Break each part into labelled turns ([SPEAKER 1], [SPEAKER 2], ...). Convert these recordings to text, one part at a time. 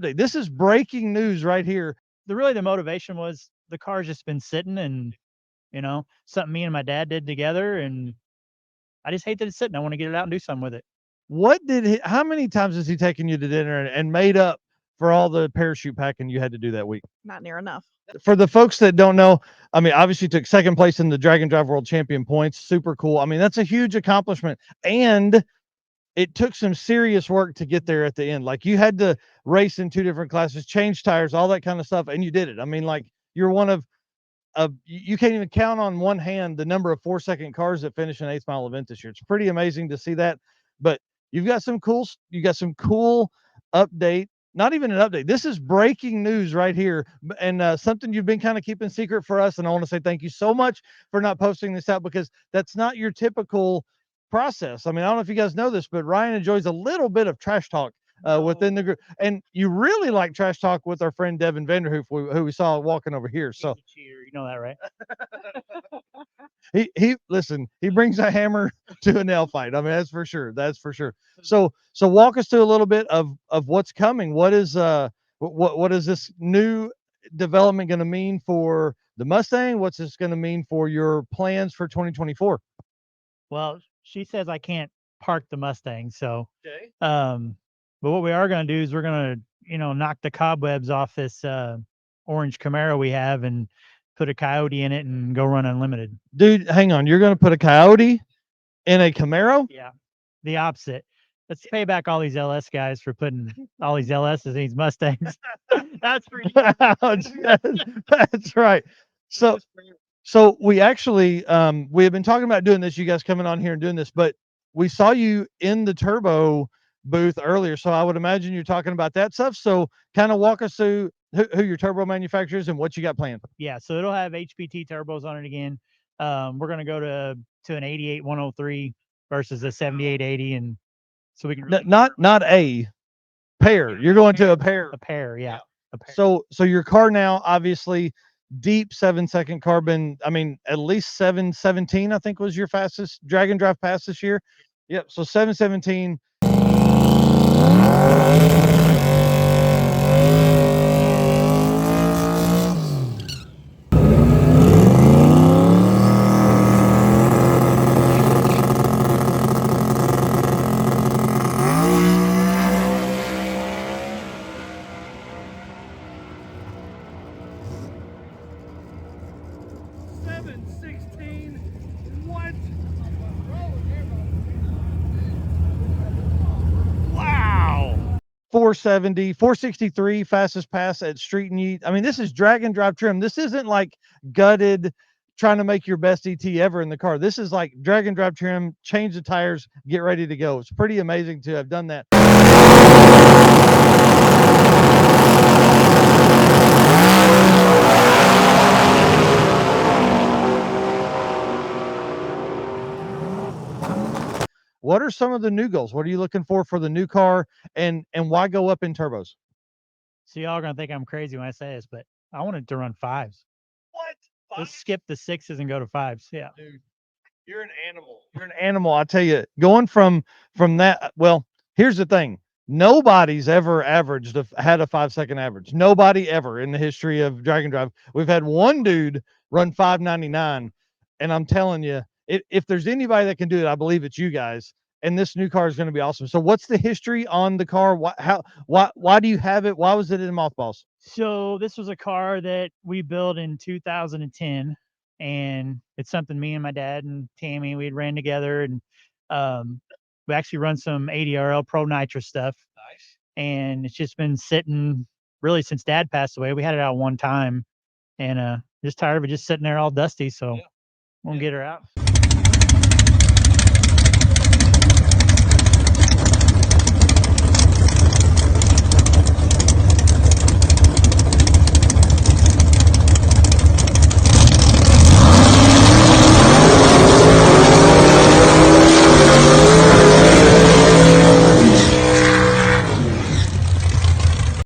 [SPEAKER 1] This is breaking news right here.
[SPEAKER 2] The motivation was the car's just been sitting and, something me and my dad did together, and I just hate that it's sitting. I want to get it out and do something with it.
[SPEAKER 1] How many times has he taken you to dinner and made up for all the parachute packing you had to do that week?
[SPEAKER 3] Not near enough.
[SPEAKER 1] For the folks that don't know, I mean, obviously took second place in the Drag and Drive World Champion points. Super cool. I mean, that's a huge accomplishment. And it took some serious work to get there at the end. Like, you had to race in 2 different classes, change tires, all that kind of stuff, and you did it. I mean, like, you're one of you can't even count on one hand the number of 4-second cars that finish an 8th mile event this year. It's pretty amazing to see that. But you got some cool update. Not even an update. This is breaking news right here, and something you've been kind of keeping secret for us. And I want to say thank you so much for not posting this out, because that's not your typical process. I mean, I don't know if you guys know this, but Ryan enjoys a little bit of trash talk within the group, and you really like trash talk with our friend Devin Vanderhoof, who we saw walking over here. So
[SPEAKER 2] Cheater, you know that, right?
[SPEAKER 1] he listen, he brings a hammer to a nail fight. I mean, that's for sure. That's for sure. So walk us through a little bit of what's coming. What is what is this new development going to mean for the Mustang? What's this going to mean for your plans for 2024?
[SPEAKER 2] Well, she says I can't park the Mustang, so
[SPEAKER 1] Okay.
[SPEAKER 2] but what we are going to do is we're going to, knock the cobwebs off this orange Camaro we have and put a Coyote in it and go run unlimited.
[SPEAKER 1] Dude, hang on. You're going to put a Coyote in a Camaro?
[SPEAKER 2] Yeah, the opposite. Let's pay back all these LS guys for putting all these LSs in these Mustangs. That's for you.
[SPEAKER 1] That's right. So we actually we have been talking about doing this, you guys coming on here and doing this, but we saw you in the turbo booth earlier, so I would imagine you're talking about that stuff. So kind of walk us through who your turbo manufacturers and what you got planned.
[SPEAKER 2] Yeah, so it'll have HPT turbos on it again. We're going to go to an 88 103 versus a 7880, and so we can really
[SPEAKER 1] not a pair. You're going to a pair.
[SPEAKER 2] A pair, yeah. A pair.
[SPEAKER 1] So your car now, obviously, deep 7-second carbon. I mean, at least 717, I think, was your fastest drag and drive pass this year. Yep. So 717. What? Wow. 470, 463 fastest pass at Street and Yeet. I mean, this is drag and drive trim. This isn't like gutted, trying to make your best ET ever in the car. This is like drag and drive trim, change the tires, get ready to go. It's pretty amazing to have done that. What are some of the new goals? What are you looking for the new car, and why go up in turbos?
[SPEAKER 2] So y'all are gonna think I'm crazy when I say this, but I wanted to run 5s.
[SPEAKER 1] What?
[SPEAKER 2] Let's skip the 6s and go to 5s. Yeah.
[SPEAKER 1] Dude, you're an animal. You're an animal. I tell you, going from that. Well, here's the thing. Nobody's ever had a 5-second average. Nobody ever in the history of drag and drive. We've had one dude run 599, and I'm telling you, if there's anybody that can do it, I believe it's you guys. And this new car is going to be awesome. So, what's the history on the car? Why do you have it? Why was it in mothballs?
[SPEAKER 2] So this was a car that we built in 2010, and it's something me and my dad and Tammy, we had ran together, and we actually run some ADRL Pro Nitro stuff.
[SPEAKER 1] Nice.
[SPEAKER 2] And it's just been sitting really since Dad passed away. We had it out one time, and just tired of it just sitting there all dusty. So we'll get her out.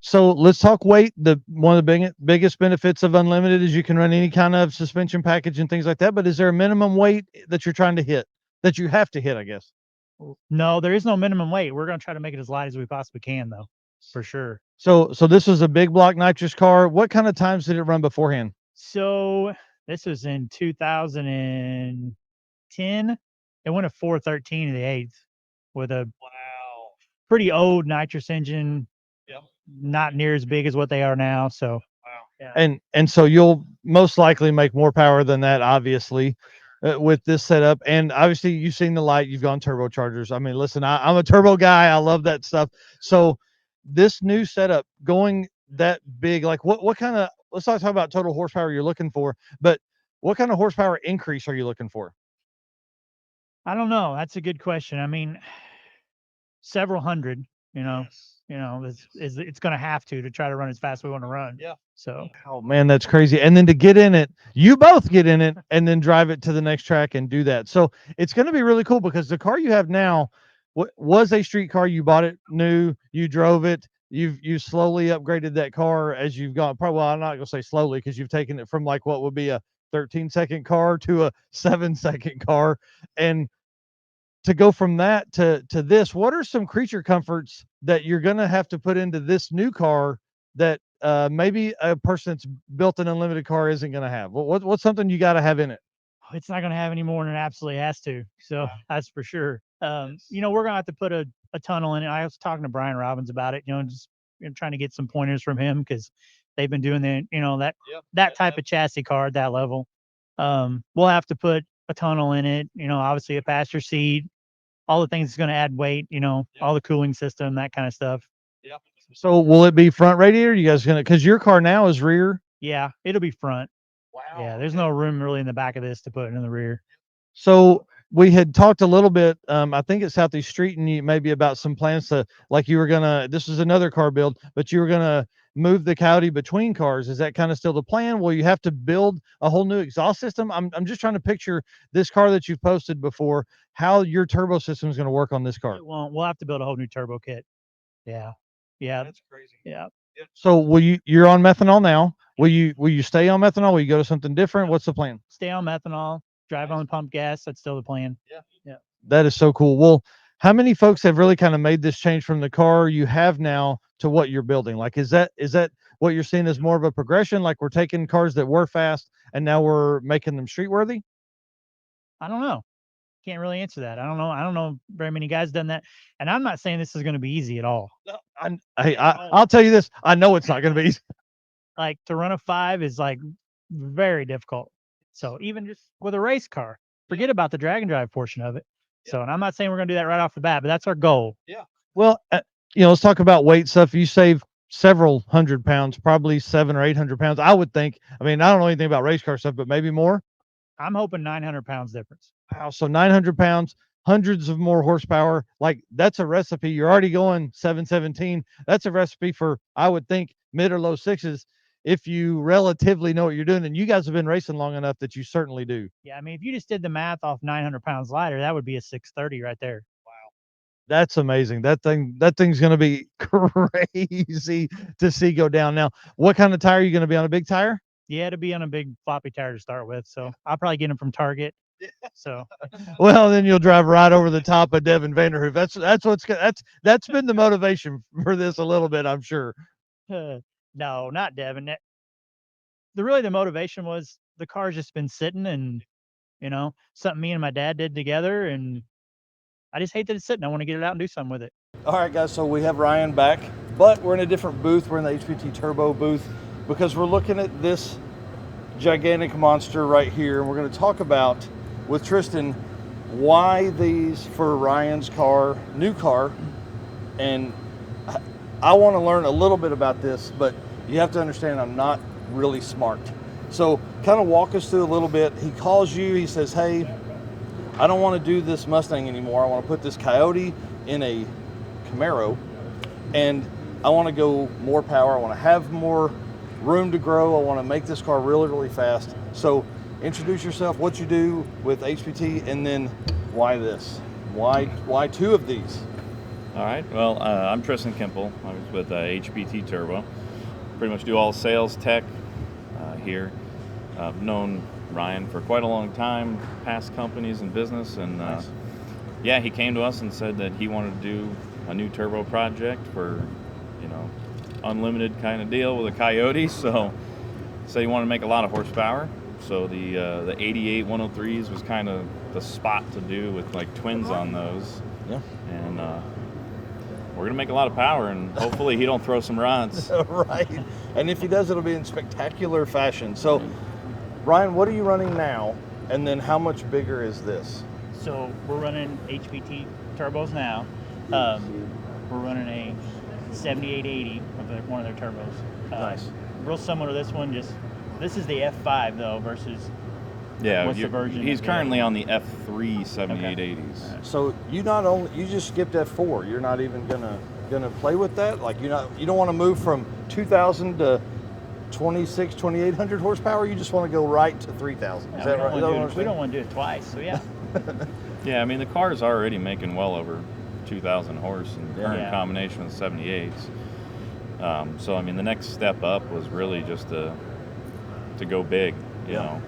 [SPEAKER 1] So let's talk weight. One of the biggest benefits of Unlimited is you can run any kind of suspension package and things like that. But is there a minimum weight that you're trying to hit, that you have to hit, I guess?
[SPEAKER 2] No, there is no minimum weight. We're going to try to make it as light as we possibly can, though. for sure.
[SPEAKER 1] So this was a big block nitrous car. What kind of times did it run beforehand?
[SPEAKER 2] So this was in 2010. It went a 413 in the eighth with a pretty old nitrous engine.
[SPEAKER 3] Yep.
[SPEAKER 2] Not near as big as what they are now. So
[SPEAKER 1] And so you'll most likely make more power than that, obviously, with this setup. And obviously, you've seen the light. You've gone turbochargers. I mean, listen, I'm a turbo guy. I love that stuff. So this new setup going that big, like what kind of? Let's not talk about total horsepower you're looking for, but what kind of horsepower increase are you looking for?
[SPEAKER 2] I don't know. That's a good question. I mean, several hundred. It's going to have to try to run as fast as we want to run.
[SPEAKER 3] Yeah.
[SPEAKER 2] So
[SPEAKER 1] Oh man, that's crazy. And then to get in it, you both get in it and then drive it to the next track and do that. So it's going to be really cool because the car you have now was a street car. You bought it new, you drove it. You slowly upgraded that car as you've gone. Probably, well, I'm not gonna say slowly because you've taken it from like what would be a 13-second car to a 7-second car, and to go from that to this, what are some creature comforts that you're going to have to put into this new car that maybe a person that's built an unlimited car isn't going to have? What's something you got to have in it?
[SPEAKER 2] it's not going to have any more than it absolutely has to. So that's for sure. We're going to have to put a tunnel in it. I was talking to Brian Robbins about it, just trying to get some pointers from him because they've been doing that type of chassis car at that level. We'll have to put a tunnel in it, obviously a passenger seat, all the things that's going to add weight, all the cooling system, that kind of stuff.
[SPEAKER 3] Yep.
[SPEAKER 1] So will it be front radiator? You guys gonna, because your car now is rear.
[SPEAKER 2] Yeah, it'll be front.
[SPEAKER 3] Wow.
[SPEAKER 2] Yeah, there's no room really in the back of this to put it in the rear.
[SPEAKER 1] So we had talked a little bit, I think at Southeast Street, and you maybe about some plans to, like you were gonna, this is another car build, but you were gonna move the Coyote between cars. Is that kind of still the plan? Will you have to build a whole new exhaust system? I'm just trying to picture this car that you've posted before, how your turbo system is going to work on this car.
[SPEAKER 2] It won't. We'll have to build a whole new turbo kit. Yeah.
[SPEAKER 3] That's crazy.
[SPEAKER 2] Yeah.
[SPEAKER 1] So you're on methanol now. Will you stay on methanol? Will you go to something different? What's the plan?
[SPEAKER 2] Stay on methanol, drive on pump gas. That's still the plan.
[SPEAKER 3] Yeah.
[SPEAKER 1] That is so cool. Well, how many folks have really kind of made this change from the car you have now to what you're building? Like, is that what you're seeing as more of a progression? Like we're taking cars that were fast and now we're making them street worthy?
[SPEAKER 2] I don't know. Can't really answer that. I don't know. I don't know very many guys done that. And I'm not saying this is going to be easy at all.
[SPEAKER 3] No,
[SPEAKER 1] I'll tell you this. I know it's not going to be easy.
[SPEAKER 2] Like to run a 5 is like very difficult. So even just with a race car, forget about the drag and drive portion of it. So, and I'm not saying we're going to do that right off the bat, but that's our goal.
[SPEAKER 1] Well, let's talk about weight stuff. You save several hundred pounds, probably 700 or 800 pounds, I would think. I mean, I don't know anything about race car stuff, but maybe more.
[SPEAKER 2] I'm hoping 900 pounds difference.
[SPEAKER 1] Wow. So 900 pounds, hundreds of more horsepower. Like that's a recipe. You're already going 717. That's a recipe for, I would think, mid or low sixes if you relatively know what you're doing. And you guys have been racing long enough that you certainly do.
[SPEAKER 2] Yeah. I mean, if you just did the math off 900 pounds lighter, that would be a 630 right there.
[SPEAKER 1] That's amazing. That thing's going to be crazy to see go down. Now, what kind of tire are you going to be on? A big tire?
[SPEAKER 2] Yeah, to be on a big floppy tire to start with. So I'll probably get them from Target. So
[SPEAKER 1] well, then you'll drive right over the top of Devin Vanderhoof. That's been the motivation for this a little bit, I'm sure.
[SPEAKER 2] no, not Devin. The motivation was the car's just been sitting and something me and my dad did together, and I just hate that it's sitting. I want to get it out and do something with it.
[SPEAKER 3] All right, guys, so we have Ryan back, but we're in a different booth. We're in the HPT Turbo booth because we're looking at this gigantic monster right here. And we're going to talk about, with Tristan, why these for Ryan's car, new car. And I want to learn a little bit about this, but you have to understand I'm not really smart. So kind of walk us through a little bit. He calls you, he says, hey, I don't want to do this Mustang anymore. I want to put this Coyote in a Camaro, and I want to go more power. I want to have more room to grow. I want to make this car really, really fast. So introduce yourself, what you do with HPT, and then why this? Why two of these?
[SPEAKER 4] All right, well, I'm Tristan Kimple. I was with HPT Turbo. Pretty much do all sales tech here. I've known Ryan for quite a long time, past companies and business, and
[SPEAKER 3] Nice.
[SPEAKER 4] Yeah, he came to us and said that he wanted to do a new turbo project for unlimited kind of deal with a Coyote. So you want to make a lot of horsepower. So the 88 103s was kind of the spot to do with like twins on those.
[SPEAKER 3] Yeah.
[SPEAKER 4] And we're gonna make a lot of power, and hopefully he don't throw some rods.
[SPEAKER 3] Right. And if he does, it'll be in spectacular fashion. So, Ryan, what are you running now? And then how much bigger is this?
[SPEAKER 2] So we're running HPT turbos now. We're running a 7880 of one of their turbos.
[SPEAKER 3] Nice.
[SPEAKER 2] Real similar to this one. Just this is the F5 though versus
[SPEAKER 4] Yeah,
[SPEAKER 2] what's the version?
[SPEAKER 4] he's
[SPEAKER 2] of
[SPEAKER 4] currently
[SPEAKER 2] the-
[SPEAKER 4] on the F3 7880s.
[SPEAKER 3] So you just skipped F4. You're not even gonna play with that. Like you don't want to move from 2,000 to 2,800 horsepower. You just want to go right to 3,000. Is that right?
[SPEAKER 2] We don't want to do it twice. So yeah.
[SPEAKER 4] Yeah, I mean the car's already making well over 2,000 horse in current
[SPEAKER 2] Yeah.
[SPEAKER 4] combination with 78s. So I mean the next step up was really just to go big, you know.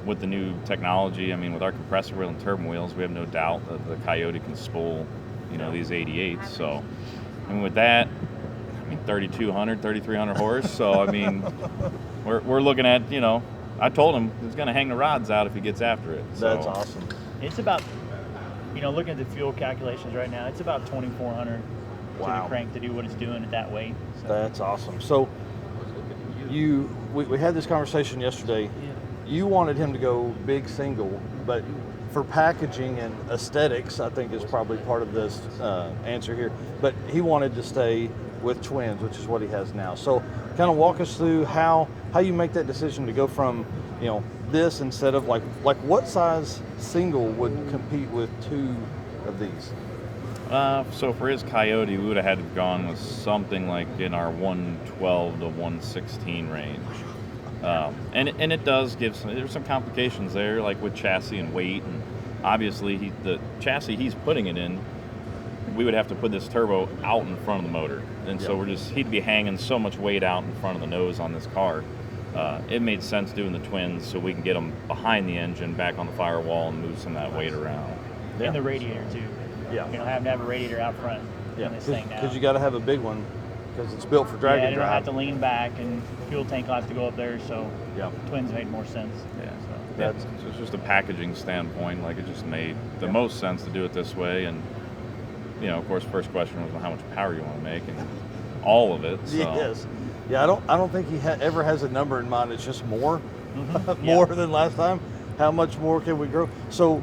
[SPEAKER 4] With the new technology, I mean, with our compressor wheel and turbine wheels, we have no doubt that the Coyote can spool, these 88s. So, I mean, with that, 3,200, 3,300 horse. So, I mean, we're looking at, I told him he's going to hang the rods out if he gets after it. So.
[SPEAKER 3] That's awesome.
[SPEAKER 2] It's about, looking at the fuel calculations right now, it's about 2,400 to the crank to do what it's doing at that weight. So.
[SPEAKER 3] That's awesome. So we had this conversation yesterday. You wanted him to go big single, but for packaging and aesthetics, I think is probably part of this answer here. But he wanted to stay with twins, which is what he has now. So kind of walk us through how you make that decision to go from, this instead of like what size single would compete with two of these?
[SPEAKER 4] So for his Coyote, we would have had to have gone with something like in our 112 to 116 range. And it does give there's some complications there, like with chassis and weight, and obviously the chassis he's putting it in, we would have to put this turbo out in front of the motor, and so he'd be hanging so much weight out in front of the nose on this car. It made sense doing the twins so we can get them behind the engine, back on the firewall, and move some of that weight around.
[SPEAKER 2] And the radiator too.
[SPEAKER 3] Yeah.
[SPEAKER 2] Having to have a radiator out front in this thing now.
[SPEAKER 3] Because you got to have a big one because it's built for drag and
[SPEAKER 2] you don't have
[SPEAKER 3] drive.
[SPEAKER 2] to lean back, and fuel tank will have to go up there, so
[SPEAKER 3] Yeah.
[SPEAKER 2] twins made more sense.
[SPEAKER 4] Yeah.
[SPEAKER 3] That's
[SPEAKER 4] So it's just a packaging standpoint, like it just made the most sense to do it this way. And of course, first question was, well, how much power you want to make, and all of it. So.
[SPEAKER 3] Yes. Yeah, I don't think he ever has a number in mind. It's just more, more than last time. How much more can we grow? So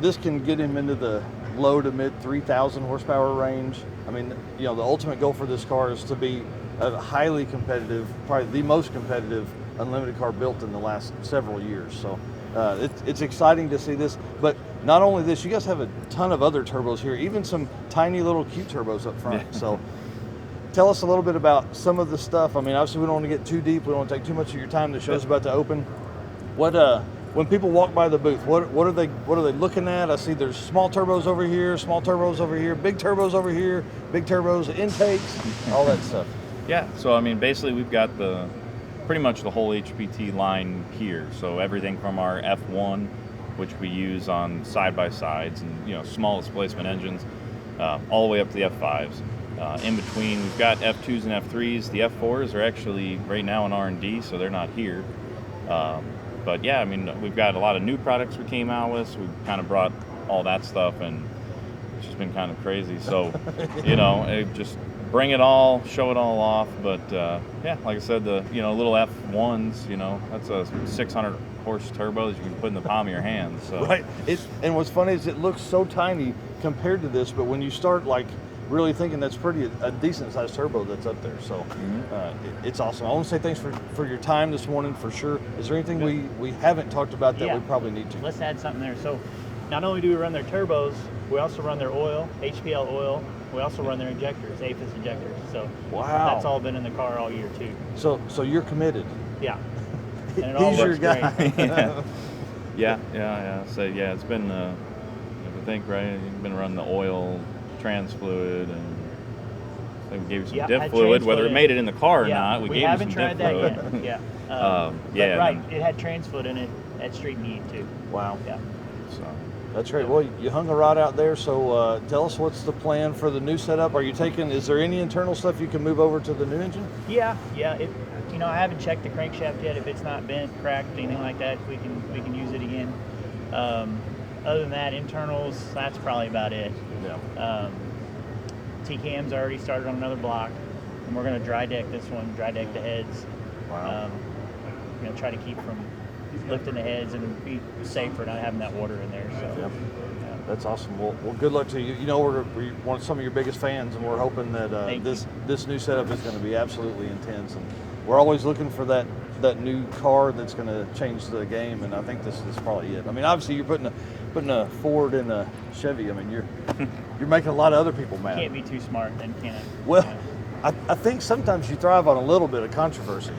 [SPEAKER 3] this can get him into the low to mid 3,000 horsepower range. I mean, the ultimate goal for this car is to be a highly competitive, probably the most competitive unlimited car built in the last several years. So it's exciting to see this. But not only this, you guys have a ton of other turbos here, even some tiny little cute turbos up front.
[SPEAKER 4] Yeah.
[SPEAKER 3] So tell us a little bit about some of the stuff. I mean, obviously we don't want to get too deep. We don't want to take too much of your time. The show's about to open. When people walk by the booth, what are they looking at? I see there's small turbos over here, small turbos over here, big turbos over here, big turbos, intakes, all that stuff.
[SPEAKER 4] Yeah, so I mean, basically we've got pretty much the whole HPT line here. So everything from our F1, which we use on side-by-sides and small displacement engines, all the way up to the F5s. In between, we've got F2s and F3s. The F4s are actually right now in R&D, so they're not here. But yeah, I mean, we've got a lot of new products we came out with, so we've kind of brought all that stuff, and it's just been kind of crazy. So, just bring it all, show it all off. But yeah, like I said, the little F1s, that's a 600 horse turbo that you can put in the palm of your hand. So.
[SPEAKER 3] Right. And what's funny is it looks so tiny compared to this, but when you start really thinking that's a decent sized turbo that's up there. So it's awesome. I want to say thanks for your time this morning for sure. Is there anything we haven't talked about that we probably need to?
[SPEAKER 2] Let's add something there. So not only do we run their turbos, we also run their oil, HPL oil. We also run their injectors, APHIS injectors. So that's all been in the car all year too.
[SPEAKER 3] So you're committed.
[SPEAKER 2] Yeah. And it all
[SPEAKER 3] He's your
[SPEAKER 2] works
[SPEAKER 3] guy.
[SPEAKER 2] great.
[SPEAKER 4] Yeah. So yeah, it's been I think you've been running the oil, trans fluid, and we gave you some diff fluid, whether it made it in the car or not. We gave
[SPEAKER 2] haven't
[SPEAKER 4] you some
[SPEAKER 2] tried
[SPEAKER 4] diff
[SPEAKER 2] that
[SPEAKER 4] fluid.
[SPEAKER 2] yet.
[SPEAKER 4] Yeah.
[SPEAKER 2] But right, it had trans fluid in it at street meet too.
[SPEAKER 3] Wow.
[SPEAKER 2] Yeah.
[SPEAKER 4] So
[SPEAKER 3] That's right. Well, you hung a rod out there, so tell us what's the plan for the new setup. Are you taking? Is there any internal stuff you can move over to the new engine?
[SPEAKER 2] Yeah. I haven't checked the crankshaft yet. If it's not bent, cracked, anything like that, we can use it again. Other than that, internals, that's probably about it.
[SPEAKER 3] Yeah.
[SPEAKER 2] T-cam's already started on another block, and we're going to dry deck this one, dry deck the heads.
[SPEAKER 3] Wow.
[SPEAKER 2] Try to keep from lifting the heads and be safer not having that water in there. So.
[SPEAKER 3] Yep. That's awesome. Well, good luck to you. We're one of some of your biggest fans, and we're hoping that this new setup is going to be absolutely intense. And we're always looking for that new car that's going to change the game, and I think this is probably it. I mean, obviously you're putting a Ford in a Chevy. I mean, you're making a lot of other people mad.
[SPEAKER 2] Can't be too smart, then, can it?
[SPEAKER 3] Well, I think sometimes you thrive on a little bit of controversy.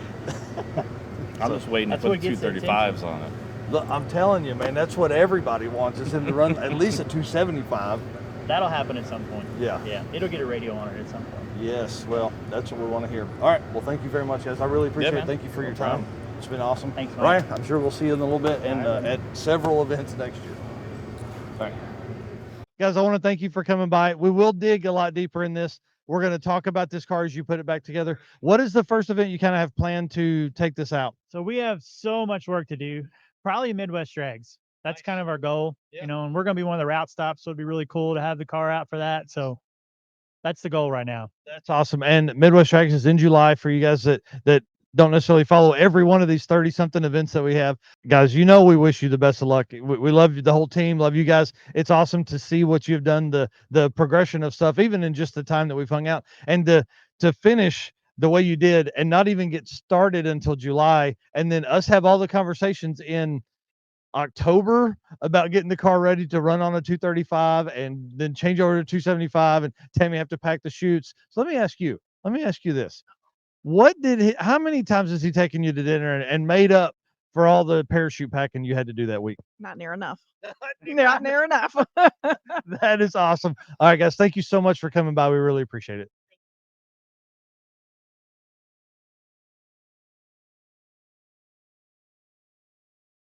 [SPEAKER 4] I'm just waiting to put the 235s on it.
[SPEAKER 3] Look, I'm telling you, man, that's what everybody wants, is him to run at least at 275.
[SPEAKER 2] That'll happen at some point.
[SPEAKER 3] Yeah.
[SPEAKER 2] Yeah. It'll get a radio on it at some point.
[SPEAKER 3] Yes. Well, that's what we want to hear. All right. Well, thank you very much, guys. I really appreciate it. Thank you for your time. It's been awesome.
[SPEAKER 2] Thanks, Mike.
[SPEAKER 3] Ryan, I'm sure we'll see you in a little bit and at several events next year. All right.
[SPEAKER 1] Guys, I want to thank you for coming by. We will dig a lot deeper in this. We're going to talk about this car as you put it back together. What is the first event you kind of have planned to take this out?
[SPEAKER 2] So we have so much work to do. Probably Midwest Drags. That's kind of our goal, and we're going to be one of the route stops. So it'd be really cool to have the car out for that. So that's the goal right now.
[SPEAKER 1] That's awesome. And Midwest Drags is in July for you guys that don't necessarily follow every one of these 30-something events that we have. Guys, we wish you the best of luck. We love you, the whole team. Love you guys. It's awesome to see what you've done, the progression of stuff, even in just the time that we've hung out, and to finish the way you did and not even get started until July, and then us have all the conversations in October about getting the car ready to run on a 235 and then change over to 275, and Tammy have to pack the chutes. So let me ask you this. How many times has he taken you to dinner and made up for all the parachute packing you had to do that week?
[SPEAKER 5] Not near enough. Not near enough.
[SPEAKER 1] That is awesome. All right, guys, thank you so much for coming by. We really appreciate it.